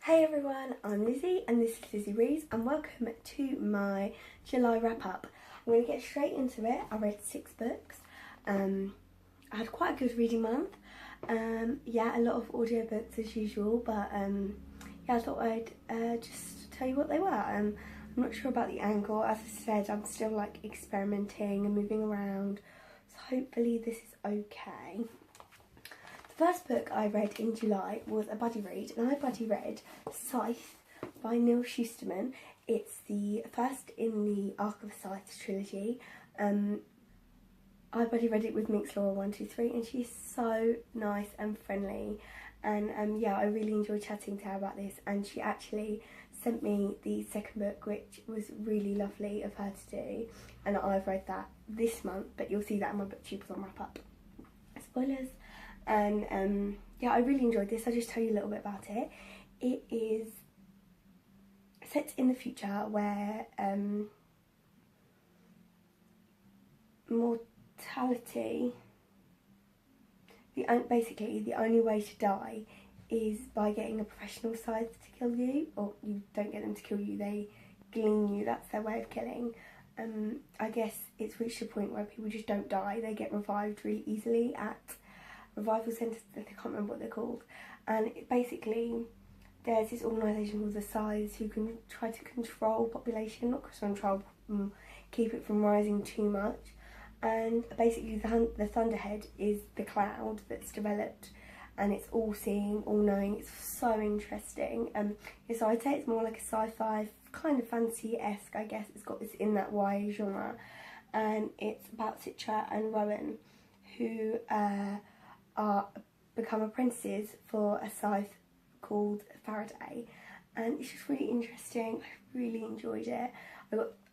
Hey everyone, I'm Lizzie and this is Lizzie Reads and welcome to my July wrap up. I'm going to get straight into it. I read 6 books. I had quite a good reading month. A lot of audiobooks as usual, but I thought I'd just tell you what they were. I'm not sure about the angle. As I said, I'm still like experimenting and moving around, so hopefully this is okay. The first book I read in July was a buddy read, and I buddy read Scythe by Neal Shusterman. It's the first in the Arc of Scythe trilogy. I buddy read it with Minx Laura 123, and she's so nice and friendly. And I really enjoyed chatting to her about this, and she actually sent me the second book, which was really lovely of her to do, and I've read that this month, but you'll see that in my BookTube on wrap up. Spoilers. And I really enjoyed this. I'll just tell you a little bit about it. It is set in the future where mortality, basically the only way to die is by getting a professional scythe to kill you, or you don't get them to kill you, they glean you, that's their way of killing. I guess it's reached a point where people just don't die, they get revived really easily at revival centres, I can't remember what they're called, and basically there's this organisation called the Scythes who can try to control population, not control, keep it from rising too much, and basically the Thunderhead is the cloud that's developed, and it's all seeing, all knowing. It's so interesting. So I'd say it's more like a sci-fi, kind of fantasy-esque, I guess. It's in that YA genre, and it's about Citra and Rowan, who become apprentices for a scythe called Faraday, and it's just really interesting. I really enjoyed it.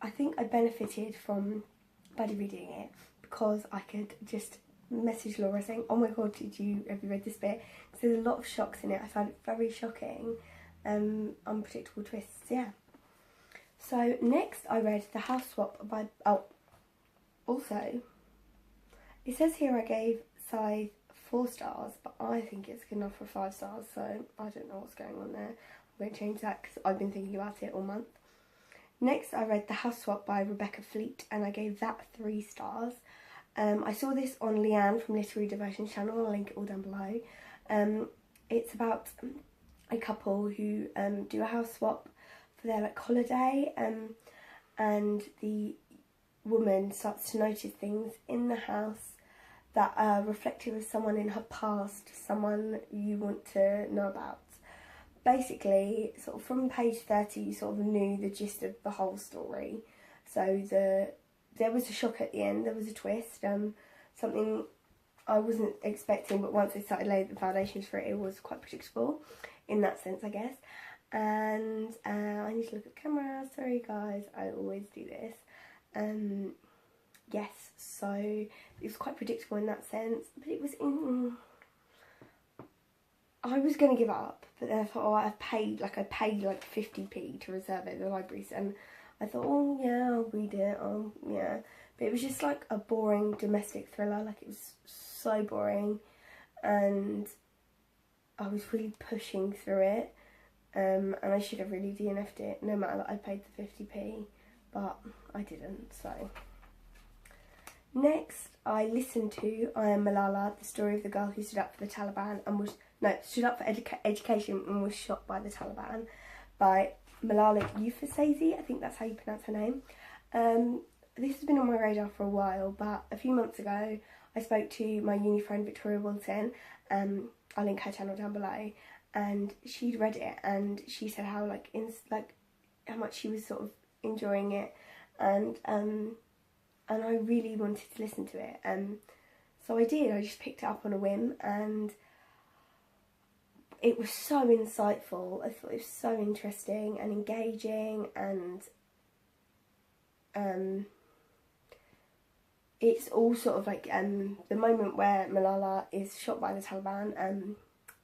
I think I benefited from buddy reading it because I could just message Laura saying, "Oh my god, have you read this bit?" Because there's a lot of shocks in it. I found it very shocking, unpredictable twists. Yeah. So next I read The House Swap by also it says here I gave Scythe 4 stars, but I think it's good enough for 5 stars, so I don't know what's going on there. I'm going to change that because I've been thinking about it all month. Next I read The House Swap by Rebecca Fleet, and I gave that 3 stars. I saw this on Leanne from Literary Diversions channel, I'll link it all down below. It's about a couple who do a house swap for their holiday, and the woman starts to notice things in the house that are reflective of someone in her past, someone you want to know about. Basically, sort of from page 30, you sort of knew the gist of the whole story. So there was a shock at the end, there was a twist, something I wasn't expecting, but once they started laying the foundations for it, it was quite predictable in that sense, I guess. And I need to look at the camera, sorry guys, I always do this. Yes, so it was quite predictable in that sense, but it was I was going to give up, but then I thought, I paid like 50p to reserve it at the libraries, and I thought, oh yeah, I'll read it, but it was just like a boring domestic thriller, like it was so boring, and I was really pushing through it, and I should have really DNF'd it, no matter that I paid the 50p, but I didn't, so. Next, I listened to I Am Malala, the story of the girl who stood up for the Taliban and stood up for education and was shot by the Taliban, by Malala Yousafzai, I think that's how you pronounce her name. This has been on my radar for a while, but a few months ago I spoke to my uni friend Victoria Wilson, I'll link her channel down below, and she'd read it and she said how how much she was sort of enjoying it, and I really wanted to listen to it, so I did. I just picked it up on a whim, and it was so insightful. I thought it was so interesting and engaging, and it's all sort of like the moment where Malala is shot by the Taliban.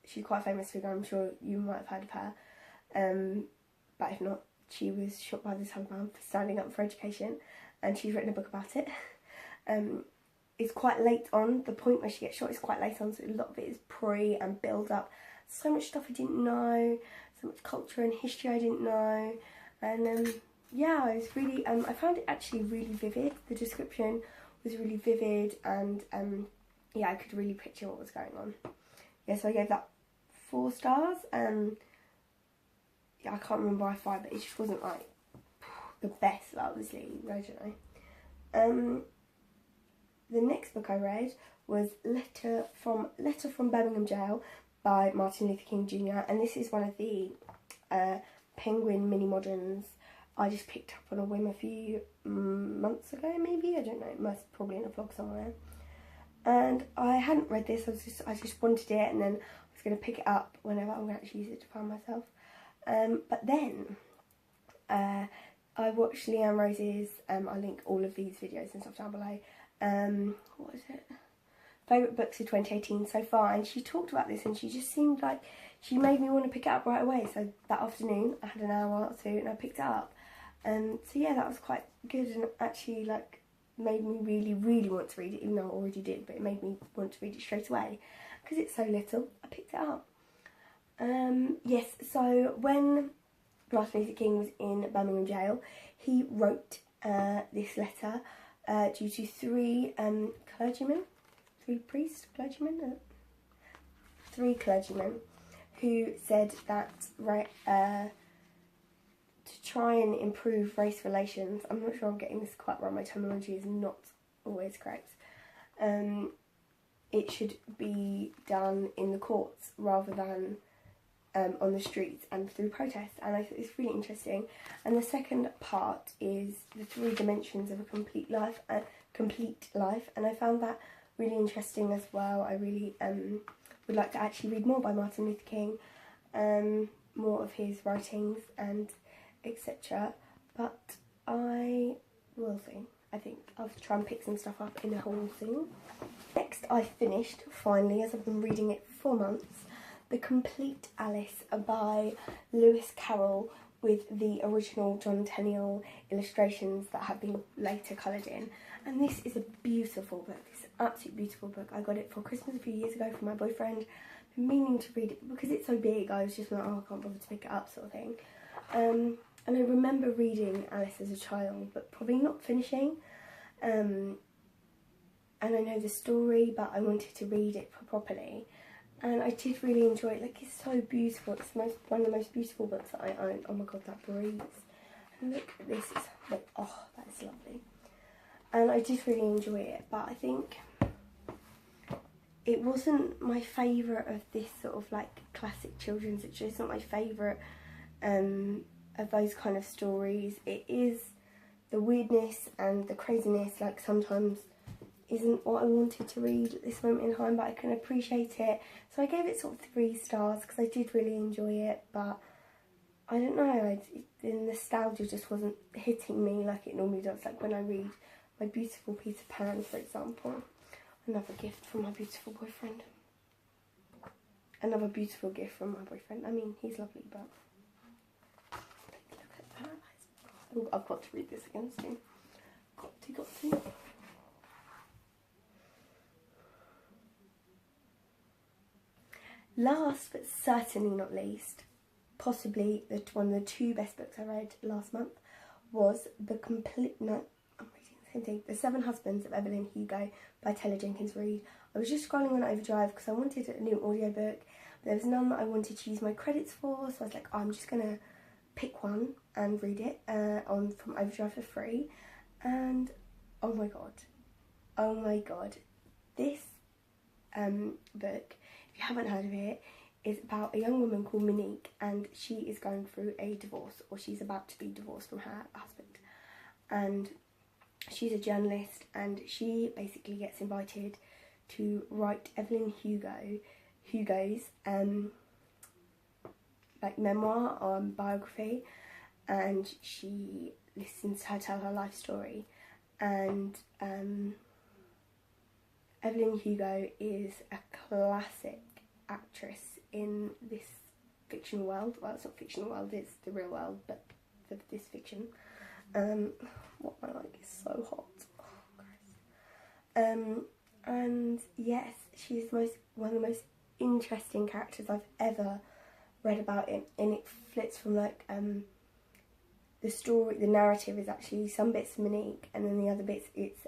She's quite a famous figure, I'm sure you might have heard of her, but if not, she was shot by the Taliban for standing up for education, and she's written a book about it. It's quite late on, the point where she gets shot is quite late on, so a lot of it is pre and build up. So much stuff I didn't know, so much culture and history I didn't know. And yeah, I was really, I found it actually really vivid. The description was really vivid, and yeah, I could really picture what was going on. Yeah, so I gave that 4 stars. Yeah, I can't remember why 5, but it just wasn't like the best, obviously, I don't know. The next book I read was Letter from Birmingham Jail by Martin Luther King Jr. And this is one of the Penguin mini moderns I just picked up on a whim a few months ago, maybe, I don't know, most probably in a vlog somewhere. And I hadn't read this, I just wanted it, and then I was going to pick it up whenever I'm going to actually use it to find myself. But then I watched Leanne Rose's, I'll link all of these videos and stuff down below, what is it? Favourite books of 2018 so far, and she talked about this and she just seemed like she made me want to pick it up right away. So that afternoon I had an hour or two and I picked it up. So yeah, that was quite good, and actually like made me really want to read it, even though I already did, but it made me want to read it straight away because it's so little. I picked it up. Yes, so when Martin Luther King was in Birmingham Jail, he wrote this letter due to 3 clergymen, 3 priests, clergymen, 3 clergymen who said that to try and improve race relations, I'm not sure I'm getting this quite wrong, my terminology is not always correct, it should be done in the courts rather than on the streets and through protest. And I think it's really interesting. And the second part is the 3 dimensions of a complete life, and I found that really interesting as well. I really would like to actually read more by Martin Luther King, more of his writings and etc. But I will see. I think I'll try and pick some stuff up in a haul soon. Next, I finished, finally, as I've been reading it for 4 months, The Complete Alice by Lewis Carroll, with the original John Tenniel illustrations that have been later coloured in. And this is a beautiful book. It's an absolutely beautiful book. I got it for Christmas a few years ago from my boyfriend. I've been meaning to read it, but because it's so big, I was just like, oh, I can't bother to pick it up, sort of thing. And I remember reading Alice as a child, but probably not finishing. And I know the story, but I wanted to read it properly. And I did really enjoy it. Like, it's so beautiful. It's one of the most beautiful books that I own. Oh my god, that breeze. And look at this. It's like, oh, that is lovely. And I did really enjoy it, but I think it wasn't my favourite of this sort of like classic children's. It's just not my favourite of those kind of stories. It is the weirdness and the craziness, like, sometimes isn't what I wanted to read at this moment in time, but I can appreciate it. So I gave it sort of 3 stars because I did really enjoy it, but I don't know, the nostalgia just wasn't hitting me like it normally does, like when I read My Beautiful Peter Pan, for example. Another gift from my beautiful boyfriend. Another beautiful gift from my boyfriend. I mean, he's lovely, but look at that. Oh, I've got to read this again soon. Got to. Last but certainly not least, possibly one of the 2 best books I read last month was The 7 Husbands of Evelyn Hugo by Taylor Jenkins Reid. I was just scrolling on Overdrive because I wanted a new audiobook, but there was none that I wanted to use my credits for, so I was like, oh, I'm just going to pick one and read it from Overdrive for free. And oh my god, this book, if you haven't heard of it, is about a young woman called Monique, and she is going through a divorce, or she's about to be divorced from her husband. And she's a journalist, and she basically gets invited to write Evelyn Hugo's like memoir or biography, and she listens to her tell her life story. And Evelyn Hugo is a classic actress in this fictional world. Well, it's not fictional world, it's the real world, but for this fiction. What my like is so hot. Oh, gross. And yes, she's one of the most interesting characters I've ever read about it, and it flips from like the narrative is actually some bits Monique, and then the other bits it's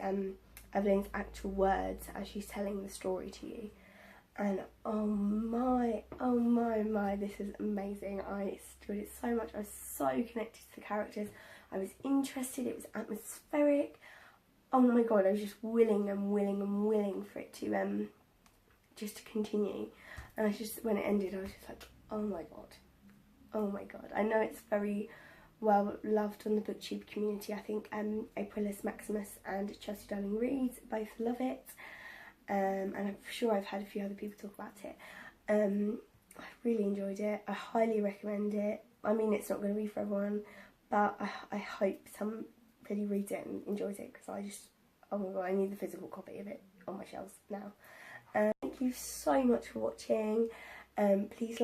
Evelyn's actual words as she's telling the story to you. And oh my, this is amazing. I enjoyed it so much. I was so connected to the characters. I was interested. It was atmospheric. Oh my god, I was just willing for it to just to continue. And when it ended, I was just like, oh my god. I know it's very well loved on the BookTube community. I think Aprilis Maximus and Chelsea Darling Reads both love it. And I'm sure I've had a few other people talk about it. I really enjoyed it. I highly recommend it. I mean, it's not going to be for everyone, but I hope somebody reads it and enjoys it, because oh my god, I need the physical copy of it on my shelves now. Thank you so much for watching. Please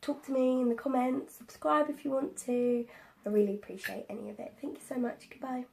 talk to me in the comments, subscribe if you want to. I really appreciate any of it. Thank you so much. Goodbye.